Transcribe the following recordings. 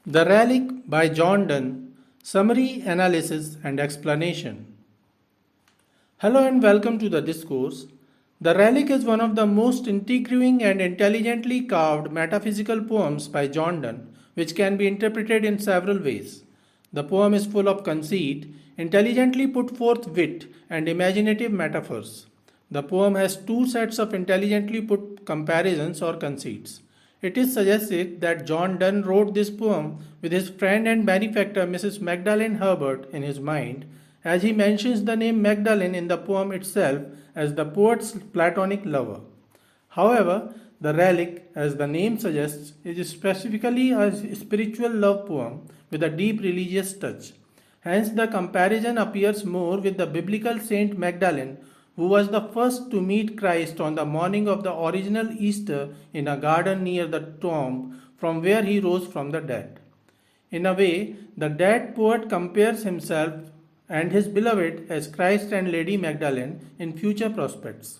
The Relic by John Donne. Summary, Analysis and Explanation. Hello and welcome to the discourse. The Relic is one of the most intriguing and intelligently carved metaphysical poems by John Donne, which can be interpreted in several ways. The poem is full of conceit, intelligently put forth wit, and imaginative metaphors. The poem has two sets of intelligently put comparisons or conceits. It is suggested that John Donne wrote this poem with his friend and benefactor Mrs. Magdalen Herbert in his mind, as he mentions the name Magdalen in the poem itself as the poet's platonic lover. However, the Relic, as the name suggests, is specifically a spiritual love poem with a deep religious touch. Hence, the comparison appears more with the biblical Saint Magdalen, who was the first to meet Christ on the morning of the original Easter in a garden near the tomb from where he rose from the dead. In a way, the dead poet compares himself and his beloved as Christ and Lady Magdalen in future prospects.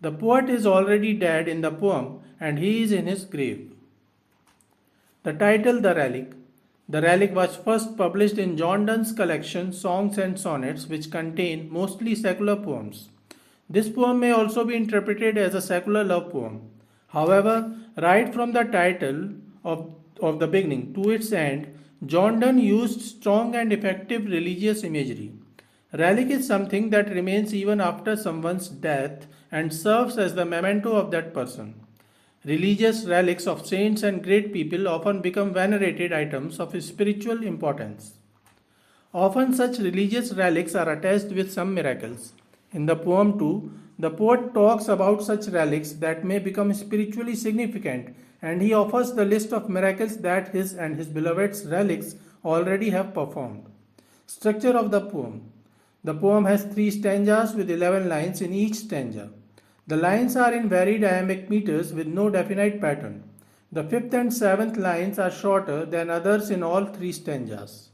The poet is already dead in the poem and he is in his grave. The title The Relic. The Relic was first published in John Donne's collection Songs and Sonnets, which contain mostly secular poems. This poem may also be interpreted as a secular love poem. However, right from the title of the beginning to its end, John Donne used strong and effective religious imagery. Relic is something that remains even after someone's death and serves as the memento of that person. Religious relics of saints and great people often become venerated items of spiritual importance. Often such religious relics are attached with some miracles. In the poem too, the poet talks about such relics that may become spiritually significant, and he offers the list of miracles that his and his beloved's relics already have performed. Structure of the poem. The poem has 3 stanzas with 11 lines in each stanza. The lines are in varied iambic meters with no definite pattern. The 5th and 7th lines are shorter than others in all 3 stanzas.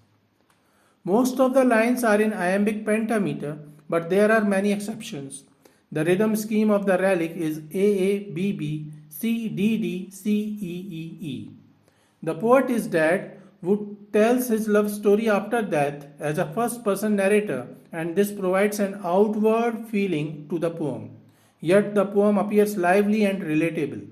Most of the lines are in iambic pentameter, but there are many exceptions. The rhythm scheme of the Relic is AABB CDD CEEE. The poet is dead who tells his love story after death as a first person narrator, and this provides an outward feeling to the poem. Yet the poem appears lively and relatable.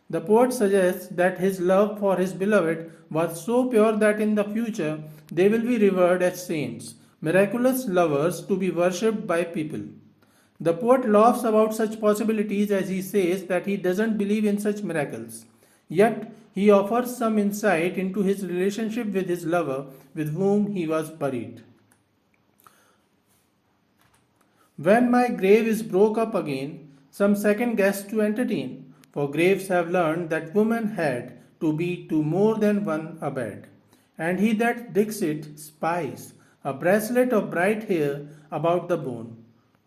The poet suggests that his love for his beloved was so pure that in the future they will be revered as saints, miraculous lovers to be worshipped by people. The poet laughs about such possibilities as he says that he doesn't believe in such miracles. Yet he offers some insight into his relationship with his lover with whom he was buried. When my grave is broke up again, some second guest to entertain, for graves have learned that woman had to be to more than one a bed. And he that digs it spies a bracelet of bright hair about the bone.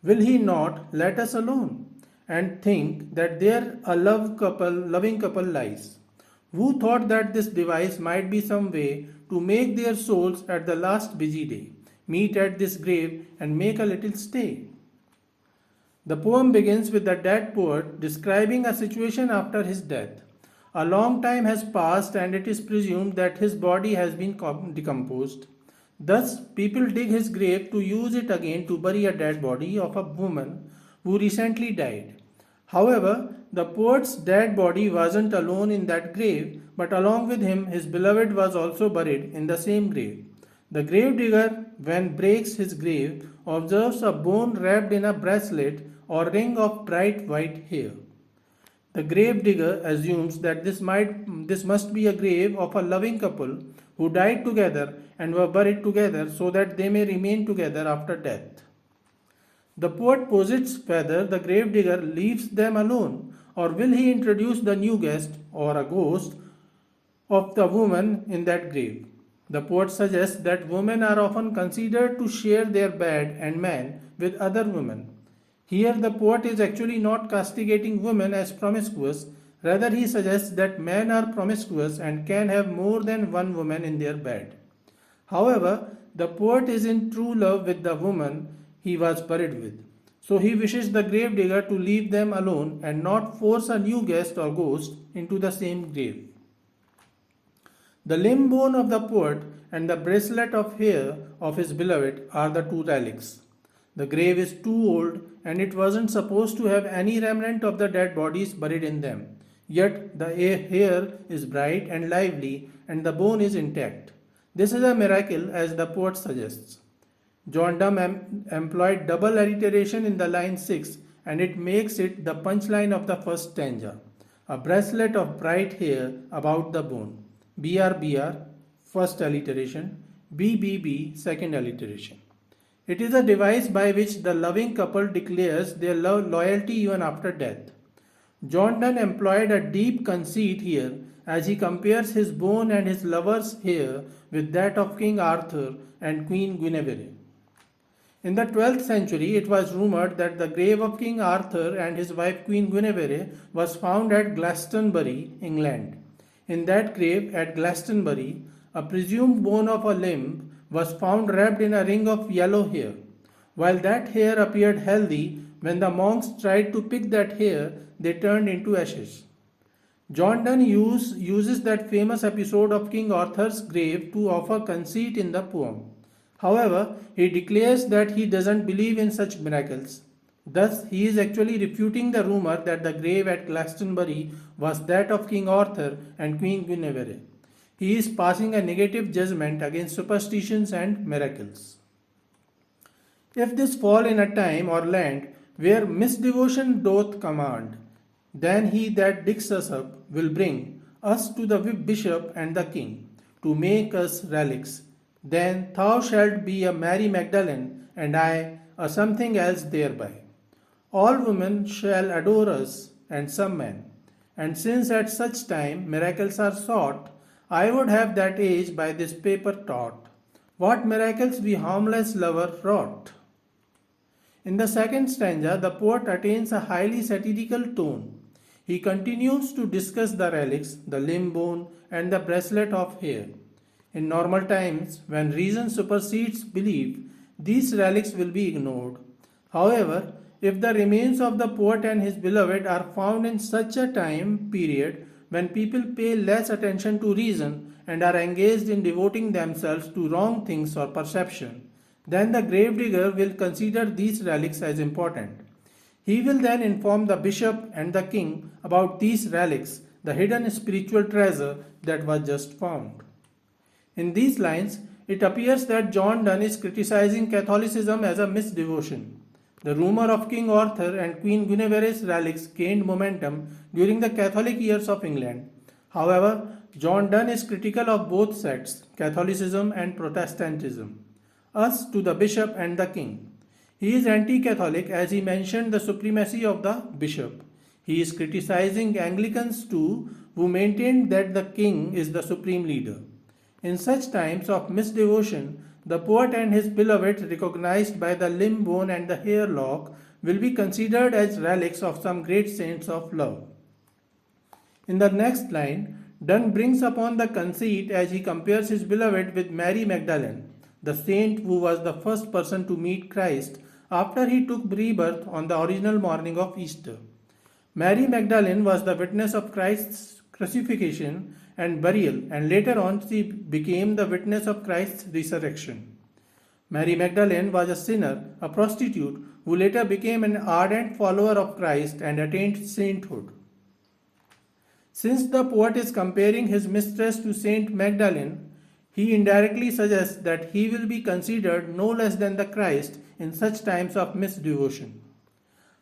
Will he not let us alone and think that there a loving couple lies, who thought that this device might be some way to make their souls at the last busy day meet at this grave and make a little stay? The poem begins with the dead poet describing a situation after his death. A long time has passed and it is presumed that his body has been decomposed. Thus, people dig his grave to use it again to bury a dead body of a woman who recently died. However, the poet's dead body wasn't alone in that grave, but along with him, his beloved was also buried in the same grave. The grave digger, when breaks his grave, observes a bone wrapped in a bracelet or ring of bright white hair. The grave digger assumes that this must be a grave of a loving couple who died together and were buried together so that they may remain together after death. The poet posits whether the grave digger leaves them alone, or will he introduce the new guest or a ghost of the woman in that grave. The poet suggests that women are often considered to share their bed and man with other women. Here the poet is actually not castigating women as promiscuous, rather he suggests that men are promiscuous and can have more than one woman in their bed. However, the poet is in true love with the woman he was buried with, so he wishes the grave digger to leave them alone and not force a new guest or ghost into the same grave. The limb bone of the poet and the bracelet of hair of his beloved are the two relics. The grave is too old and it wasn't supposed to have any remnant of the dead bodies buried in them. Yet the hair is bright and lively and the bone is intact. This is a miracle as the poet suggests. John Donne employed double alliteration in the line 6 and it makes it the punchline of the first stanza. A bracelet of bright hair about the bone. BR, first alliteration. BBB, second alliteration. It is a device by which the loving couple declares their loyalty even after death. John Donne employed a deep conceit here as he compares his bone and his lover's hair with that of King Arthur and Queen Guinevere. In the 12th century, it was rumored that the grave of King Arthur and his wife Queen Guinevere was found at Glastonbury, England. In that grave at Glastonbury, a presumed bone of a limb was found wrapped in a ring of yellow hair. While that hair appeared healthy, when the monks tried to pick that hair, they turned into ashes. John Donne uses that famous episode of King Arthur's grave to offer conceit in the poem. However, he declares that he doesn't believe in such miracles. Thus, he is actually refuting the rumor that the grave at Glastonbury was that of King Arthur and Queen Guinevere. He is passing a negative judgment against superstitions and miracles. If this fall in a time or land where misdevotion doth command, then he that digs us up will bring us to the bishop and the king, to make us relics. Then thou shalt be a Mary Magdalen, and I a something else thereby. All women shall adore us, and some men. And since at such time miracles are sought, I would have that age by this paper taught, what miracles we harmless lover wrought. In the second stanza, the poet attains a highly satirical tone. He continues to discuss the relics, the limb bone, and the bracelet of hair. In normal times, when reason supersedes belief, these relics will be ignored. However, if the remains of the poet and his beloved are found in such a time period when people pay less attention to reason and are engaged in devoting themselves to wrong things or perception, then the gravedigger will consider these relics as important. He will then inform the bishop and the king about these relics, the hidden spiritual treasure that was just found. In these lines, it appears that John Donne is criticizing Catholicism as a misdevotion. The rumor of King Arthur and Queen Guinevere's relics gained momentum during the Catholic years of England. However, John Donne is critical of both sects, Catholicism and Protestantism. Us to the bishop and the king. He is anti-Catholic as he mentioned the supremacy of the bishop. He is criticizing Anglicans too, who maintained that the king is the supreme leader. In such times of misdevotion, the poet and his beloved, recognized by the limb bone and the hair lock, will be considered as relics of some great saints of love. In the next line, Donne brings upon the conceit as he compares his beloved with Mary Magdalen, the saint who was the first person to meet Christ after he took rebirth on the original morning of Easter. Mary Magdalene was the witness of Christ's crucifixion and burial, and later on she became the witness of Christ's resurrection. Mary Magdalene was a sinner, a prostitute, who later became an ardent follower of Christ and attained sainthood. Since the poet is comparing his mistress to Saint Magdalene, he indirectly suggests that he will be considered no less than the Christ in such times of misdevotion.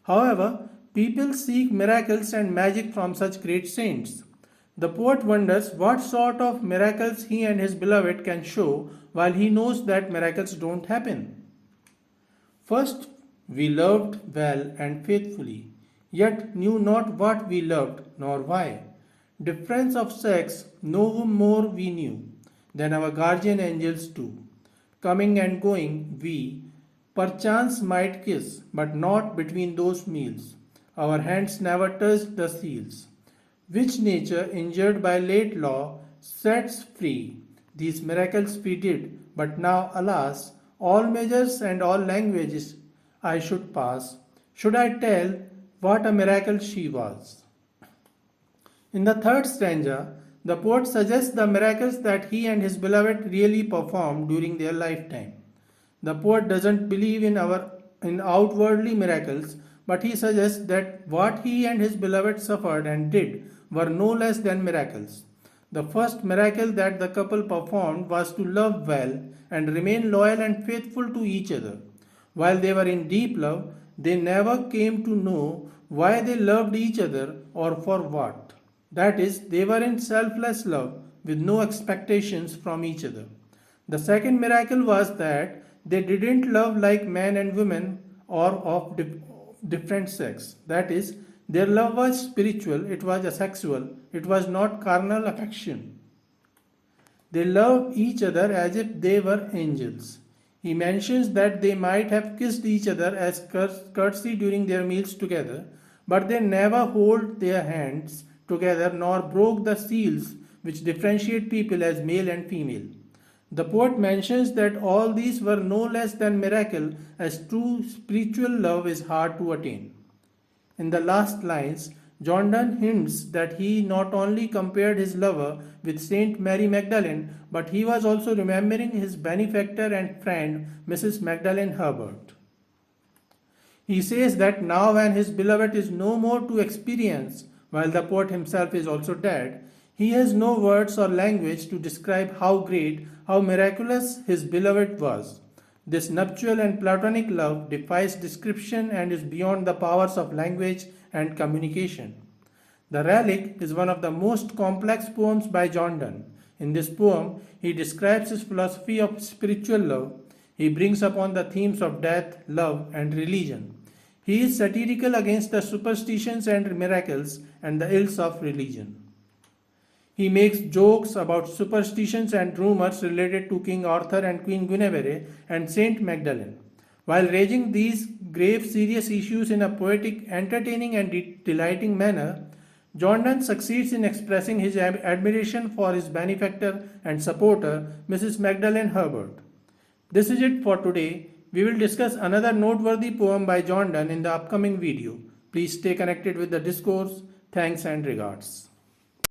However, people seek miracles and magic from such great saints. The poet wonders what sort of miracles he and his beloved can show while he knows that miracles don't happen. First, we loved well and faithfully, yet knew not what we loved nor why. Difference of sex no more we knew than our guardian angels too. Coming and going we perchance might kiss, but not between those meals. Our hands never touched the seals, which nature, injured by late law, sets free. These miracles we did, but now, alas, all measures and all languages I should pass, should I tell what a miracle she was. In the third stanza, the poet suggests the miracles that he and his beloved really performed during their lifetime. The poet doesn't believe in outwardly miracles, but he suggests that what he and his beloved suffered and did were no less than miracles. The first miracle that the couple performed was to love well and remain loyal and faithful to each other. While they were in deep love, they never came to know why they loved each other or for what. That is, they were in selfless love with no expectations from each other. The second miracle was that they didn't love like men and women or of different sex. That is, their love was spiritual, it was asexual, it was not carnal affection. They loved each other as if they were angels. He mentions that they might have kissed each other as courtesy during their meals together, but they never hold their hands together nor broke the seals which differentiate people as male and female. The poet mentions that all these were no less than miracle, as true spiritual love is hard to attain. In the last lines, John Donne hints that he not only compared his lover with Saint Mary Magdalen, but he was also remembering his benefactor and friend, Mrs. Magdalen Herbert. He says that now when his beloved is no more to experience, while the poet himself is also dead, he has no words or language to describe how great, how miraculous his beloved was. This nuptial and platonic love defies description and is beyond the powers of language and communication. The Relic is one of the most complex poems by John Donne. In this poem, he describes his philosophy of spiritual love. He brings upon the themes of death, love, and religion. He is satirical against the superstitions and miracles and the ills of religion. He makes jokes about superstitions and rumors related to King Arthur and Queen Guinevere and Saint Magdalen. While raising these grave, serious issues in a poetic, entertaining, and delighting manner, John Donne succeeds in expressing his admiration for his benefactor and supporter, Mrs. Magdalen Herbert. This is it for today. We will discuss another noteworthy poem by John Donne in the upcoming video. Please stay connected with the discourse. Thanks and regards.